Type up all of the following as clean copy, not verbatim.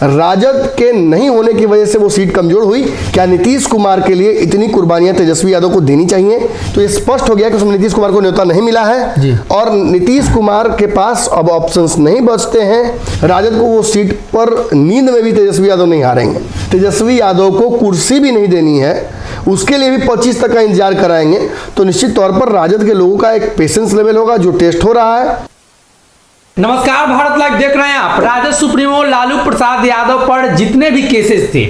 राजद के नहीं होने की वजह से वो सीट कमजोर हुई। क्या नीतीश कुमार के लिए इतनी कुर्बानियां तेजस्वी यादव को देनी चाहिए? तो ये स्पष्ट हो गया कि उसमें नीतीश कुमार को न्योता नहीं मिला है जी। और नीतीश कुमार के पास अब ऑप्शंस नहीं बचते हैं। राजद को वो सीट पर नींद में भी तेजस्वी यादव नहीं हारेंगे। तेजस्वी यादव को कुर्सी भी नहीं देनी है, उसके लिए भी 25 तक का इंतजार कराएंगे। तो निश्चित तौर पर राजद के लोगों का एक पेशेंस लेवल होगा जो टेस्ट हो रहा है। नमस्कार, भारत लाइव देख रहे हैं आप। राजद सुप्रीमो लालू प्रसाद यादव पर जितने भी केसेस थे,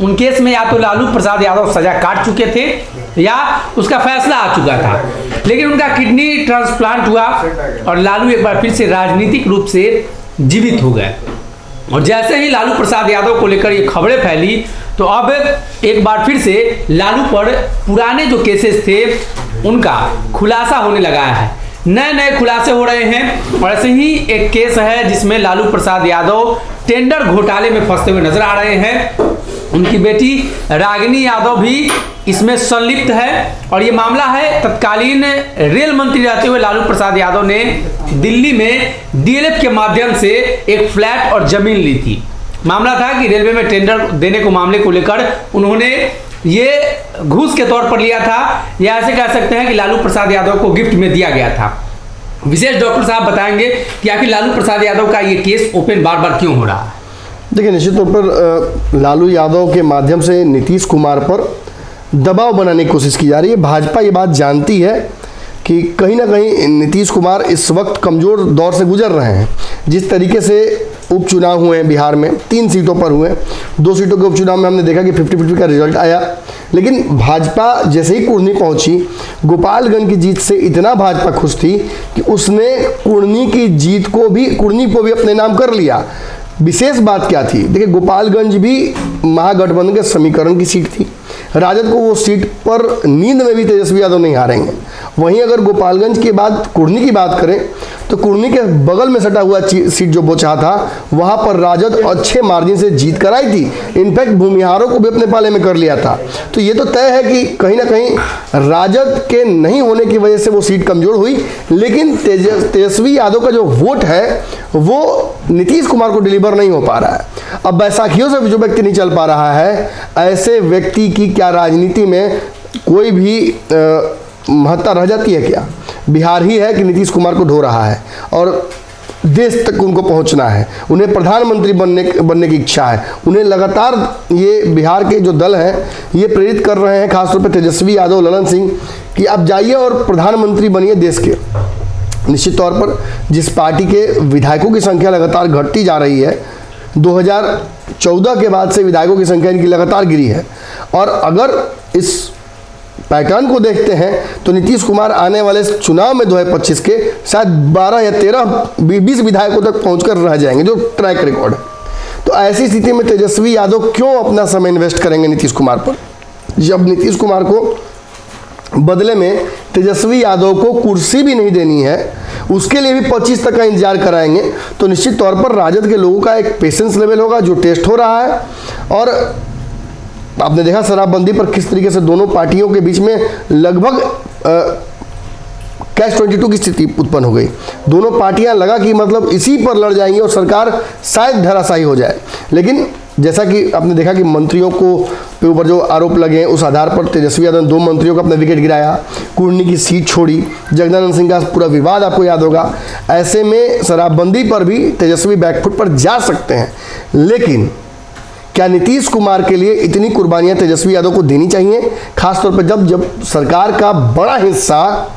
उन केस में या तो लालू प्रसाद यादव सजा काट चुके थे या उसका फैसला आ चुका था, लेकिन उनका किडनी ट्रांसप्लांट हुआ और लालू एक बार फिर से राजनीतिक रूप से जीवित हो गए। और जैसे ही लालू प्रसाद यादव को लेकर ये खबरें फैली तो अब एक बार फिर से लालू पर पुराने जो केसेस थे उनका खुलासा होने लगा है। नए नए खुलासे हो रहे हैं और ऐसे ही एक केस है जिसमें लालू प्रसाद यादव टेंडर घोटाले में फंसते हुए नजर आ रहे हैं। उनकी बेटी रागिनी यादव भी इसमें संलिप्त है और ये मामला है तत्कालीन रेल मंत्री रहते हुए लालू प्रसाद यादव ने दिल्ली में डीएलएफ के माध्यम से एक फ्लैट और जमीन ली थी। मामला था कि रेलवे में टेंडर देने को मामले को लेकर उन्होंने ये घूस के तौर पर लिया था, या ऐसे कह सकते हैं कि लालू प्रसाद यादव को गिफ्ट में दिया गया था। विशेष डॉक्टर साहब बताएंगे कि आखिर लालू प्रसाद यादव का ये केस ओपन बार बार क्यों हो रहा है। देखिए, निश्चित तौर पर लालू यादव के माध्यम से नीतीश कुमार पर दबाव बनाने की कोशिश की जा रही है। भाजपा ये बात जानती है कि कहीं ना कहीं नीतीश कुमार इस वक्त कमज़ोर दौर से गुजर रहे हैं। जिस तरीके से उपचुनाव हुए हैं बिहार में, 3 सीटों पर हुए, 2 सीटों के उपचुनाव में हमने देखा कि 50-50 का रिजल्ट आया, लेकिन भाजपा जैसे ही कुर्नी पहुंची, गोपालगंज की जीत से इतना भाजपा खुश थी कि उसने कुर्नी को भी अपने नाम कर लिया। विशेष बात क्या थी? देखिए, गोपालगंज भी महागठबंधन के समीकरण की सीट थी। राजद को वो सीट पर नींद में भी तेजस्वी यादव नहीं हारेंगे। वहीं अगर गोपालगंज के बाद कुर्नी की बात करें तो कुर्नी के बगल में सटा हुआ सीट जो बोचा था, वहां पर राजद अच्छे मार्जिन से जीत कराई थी। इनफैक्ट भूमिहारों को भी अपने पाले में कर लिया था। तो ये तो तय है कि कहीं ना कहीं राजद के नहीं होने की वजह से वो सीट कमजोर हुई, लेकिन तेजस्वी यादव का जो वोट है वो नीतीश कुमार को डिलीवर नहीं हो पा रहा है। अब बैसाखियों से जो व्यक्ति नहीं चल पा रहा है, ऐसे व्यक्ति की क्या राजनीति में कोई भी महत्ता रह जाती है क्या? बिहार ही है कि नीतीश कुमार को ढो रहा है और देश तक उनको पहुंचना है। उन्हें प्रधानमंत्री बनने की इच्छा है। उन्हें लगातार ये बिहार के जो दल हैं ये प्रेरित कर रहे हैं, खासतौर पर तेजस्वी यादव, ललन सिंह, कि आप जाइए और प्रधानमंत्री बनिए देश के। निश्चित तौर पर जिस पार्टी के विधायकों की संख्या लगातार घटती जा रही है, 2014 के बाद से विधायकों की संख्या इनकी लगातार गिरी है, और अगर इस पैटर्न को देखते हैं तो नीतीश कुमार आने वाले चुनाव में 2025 के शायद 12 या 13, 20 विधायकों तक पहुंचकर रह जाएंगे, जो ट्रैक रिकॉर्ड है। तो ऐसी स्थिति में तेजस्वी यादव क्यों अपना समय इन्वेस्ट करेंगे नीतीश कुमार पर, जब नीतीश कुमार को बदले में तेजस्वी यादव को कुर्सी भी नहीं देनी है, उसके लिए भी 25 तक का इंतजार कराएंगे। तो निश्चित तौर पर राजद के लोगों का एक पेशेंस लेवल होगा जो टेस्ट हो रहा है। और आपने देखा शराबबंदी पर किस तरीके से दोनों पार्टियों के बीच में लगभग कैच 22 की स्थिति उत्पन्न हो गई। दोनों पार्टियां लगा कि मतलब इसी पर लड़ जाएंगी और सरकार शायद धराशायी हो जाए। लेकिन जैसा कि आपने देखा कि मंत्रियों को के ऊपर जो आरोप लगे हैं, उस आधार पर तेजस्वी यादव ने 2 मंत्रियों का अपना विकेट गिराया, कुर्नी की सीट छोड़ी, जगदानंद सिंह का पूरा विवाद आपको याद होगा। ऐसे में शराबबंदी पर भी तेजस्वी बैकफुट पर जा सकते हैं। लेकिन क्या नीतीश कुमार के लिए इतनी कुर्बानियां तेजस्वी यादव को देनी चाहिए, खासतौर पर जब सरकार का बड़ा हिस्सा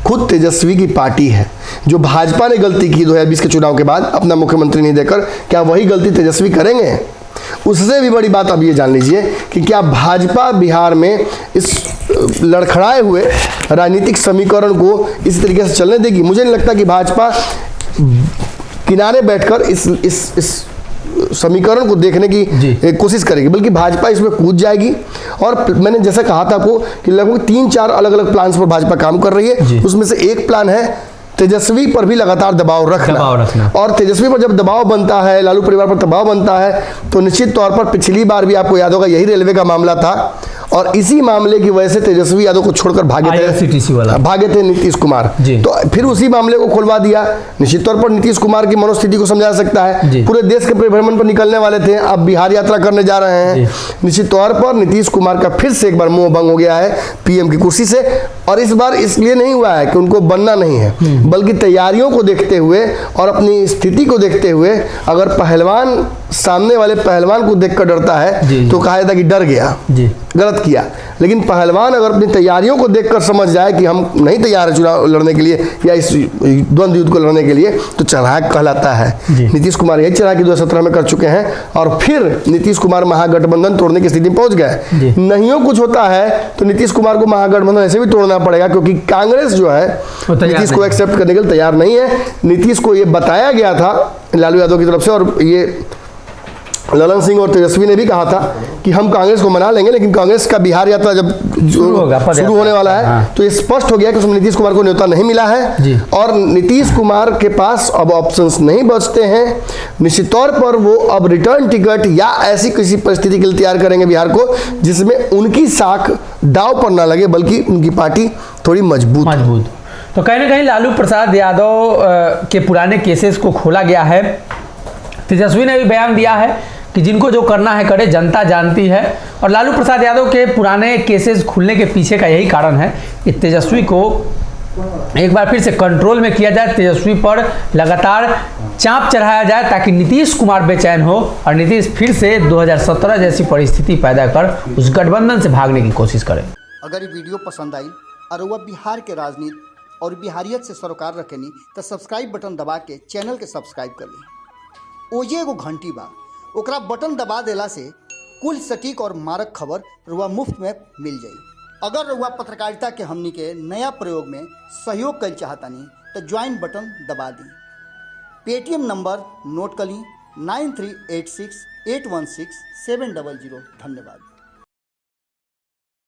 खुद तेजस्वी की पार्टी है? जो भाजपा ने गलती की 2020 के चुनाव के बाद अपना मुख्यमंत्री नहीं देकर, क्या वही गलती तेजस्वी करेंगे? उससे भी बड़ी बात अब ये जान लीजिए कि क्या भाजपा बिहार में इस लड़खड़ाए हुए राजनीतिक समीकरण को इस तरीके से चलने देगी? मुझे नहीं लगता कि भाजपा किनारे बैठकर इस समीकरण को देखने की कोशिश करेगी, बल्कि भाजपा इसमें कूद जाएगी। और मैंने जैसे कहा था आपको कि लगभग 3-4 अलग अलग प्लान्स पर भाजपा काम कर रही है। उसमें से एक प्लान है तेजस्वी पर भी लगातार दबाव रखना। और तेजस्वी पर जब दबाव बनता है, लालू परिवार पर दबाव बनता है, तो निश्चित तौर पर पिछली बार भी आपको याद होगा यही रेलवे का मामला था और इसी मामले की वजह से तेजस्वी यादव को छोड़कर IRCTC वाला भागे थे नीतीश कुमार। तो फिर उसी मामले को खुलवा दिया। निश्चित तौर पर नीतीश कुमार की मनोस्थिति को समझा सकता है। पूरे देश के परिभ्रमण पर निकलने वाले थे, अब बिहार यात्रा करने जा रहे हैं। निश्चित तौर पर नीतीश कुमार का फिर से एक बार मोह भंग हो गया है पीएम की कुर्सी से। और इस बार इसलिए नहीं हुआ है कि उनको बनना नहीं है, बल्कि तैयारियों को देखते हुए और अपनी स्थिति को देखते हुए, अगर पहलवान सामने वाले पहलवान को देखकर डरता है तो कहा जाता कि डर गया, गलत किया। लेकिन पहलवान अगर अपनी तैयारियों को देखकर समझ जाए कि हम नहीं तैयार है चुनाव लड़ने के लिए या इस द्वंद्व युद्ध को लड़ने के लिए, तो चढ़ाक कहलाता है। नीतीश कुमार यही चढ़ाक 2017 में कर चुके हैं और फिर नीतीश कुमार महागठबंधन तोड़ने की स्थिति में पहुंच गए। नहीं कुछ होता है तो नीतीश कुमार को महागठबंधन ऐसे भी तोड़ना पड़ेगा, क्योंकि कांग्रेस जो है नीतीश को एक्सेप्ट करने के लिए तैयार नहीं है। नीतीश को ये बताया गया था लालू यादव की तरफ से, और ये ललन सिंह और तेजस्वी ने भी कहा था कि हम कांग्रेस को मना लेंगे, लेकिन कांग्रेस का बिहार यात्रा जब शुरू होने वाला है तो ये स्पष्ट हो गया कि उसमें नीतीश कुमार को न्योता नहीं मिला है और नीतीश कुमार के पास अब ऑप्शंस नहीं बचते हैं। निश्चित तौर पर वो अब रिटर्न टिकट या ऐसी किसी परिस्थिति के लिए तैयार करेंगे बिहार को जिसमें उनकी साख दाव पर ना लगे, बल्कि उनकी पार्टी थोड़ी मजबूत। तो कहीं ना कहीं लालू प्रसाद यादव के पुराने केसेस को खोला गया है। तेजस्वी ने भी बयान दिया है कि जिनको जो करना है करे, जनता जानती है। और लालू प्रसाद यादव के पुराने केसेस खुलने के पीछे का यही कारण है कि तेजस्वी को एक बार फिर से कंट्रोल में किया जाए, तेजस्वी पर लगातार चाप चढ़ाया जाए, ताकि नीतीश कुमार बेचैन हो और नीतीश फिर से 2017 जैसी परिस्थिति पैदा कर उस गठबंधन से भागने की कोशिश करे। अगर ये वीडियो पसंद आई और वह बिहार के राजनीति और बिहारियत से सरोकार रखेनी तो सब्सक्राइब बटन दबा के चैनल के सब्सक्राइब कर ली। ओजे एगो घंटी बा, ओकरा बटन दबा देला से कुल सटीक और मारक खबर रुआ मुफ्त में मिल जाई। अगर रुआ पत्रकारिता के हमनी के नया प्रयोग में सहयोग कर चाहतानी तो ज्वाइन बटन दबा दी। पेटीएम नंबर नोट कर ली 9386816700। धन्यवाद।